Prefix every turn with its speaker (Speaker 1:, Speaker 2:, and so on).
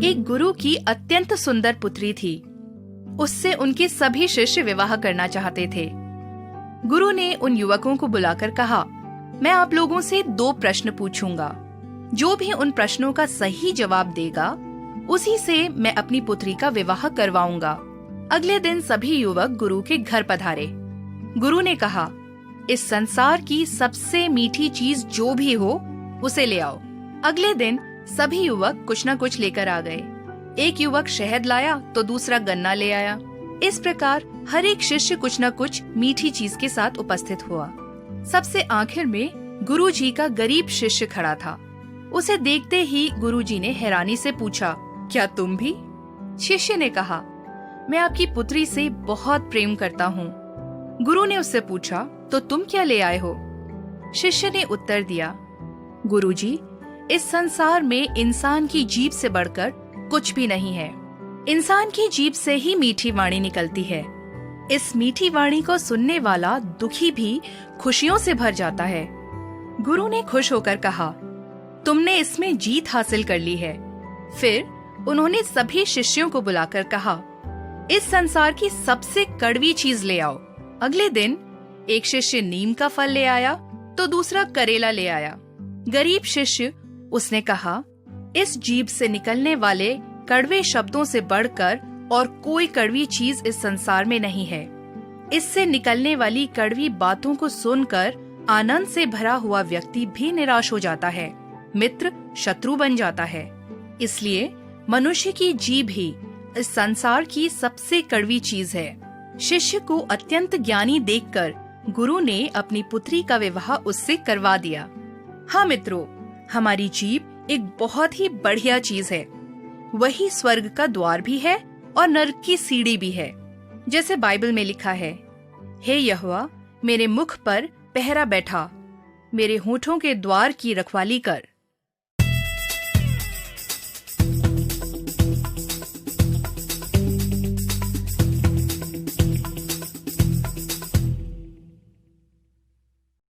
Speaker 1: एक गुरु की अत्यंत सुंदर पुत्री थी। उससे उनके सभी शिष्य विवाह करना चाहते थे। गुरु ने उन युवकों को बुलाकर कहा, मैं आप लोगों से 2 प्रश्न पूछूंगा। जो भी उन प्रश्नों का सही जवाब देगा, उसी से मैं अपनी पुत्री का विवाह करवाऊंगा। अगले दिन सभी युवक गुरु के घर पधारे। गुरु ने कहा, इस संसार की सबसे मीठी चीज जो भी हो उसे ले आओ। अगले दिन सभी युवक कुछ न कुछ लेकर आ गए। एक युवक शहद लाया तो दूसरा गन्ना ले आया। इस प्रकार हर एक शिष्य कुछ न कुछ मीठी चीज के साथ उपस्थित हुआ। सबसे आखिर में गुरुजी का गरीब शिष्य खड़ा था। उसे देखते ही गुरुजी ने हैरानी से पूछा, क्या तुम भी? शिष्य ने कहा, मैं आपकी पुत्री से बहुत प्रेम करता हूँ। गुरु ने उससे पूछा, तो तुम क्या ले आए हो? शिष्य ने उत्तर दिया, गुरुजी, इस संसार में इंसान की जीभ से बढ़कर कुछ भी नहीं है। इंसान की जीभ से ही मीठी वाणी निकलती है। इस मीठी वाणी को सुनने वाला दुखी भी खुशियों से भर जाता है। गुरु ने खुश होकर कहा, तुमने इसमें जीत हासिल कर ली है। फिर उन्होंने सभी शिष्यों को बुलाकर कहा, इस संसार की सबसे कड़वी चीज ले आओ। अगले दिन एक शिष्य नीम का फल ले आया तो दूसरा करेला ले आया। गरीब शिष्य, उसने कहा, इस जीभ से निकलने वाले कड़वे शब्दों से बढ़कर और कोई कड़वी चीज इस संसार में नहीं है। इससे निकलने वाली कड़वी बातों को सुनकर आनंद से भरा हुआ व्यक्ति भी निराश हो जाता है, मित्र शत्रु बन जाता है। इसलिए मनुष्य की जीभ ही इस संसार की सबसे कड़वी चीज है। शिष्य को अत्यंत ज्ञानी देखकर गुरु ने अपनी पुत्री का विवाह उससे करवा दिया। हाँ मित्रों, हमारी जीभ एक बहुत ही बढ़िया चीज है। वही स्वर्ग का द्वार भी है और नरक की सीढ़ी भी है। जैसे बाइबल में लिखा है, हे यहोवा, मेरे मुख पर पहरा बैठा, मेरे होठों के द्वार की रखवाली कर।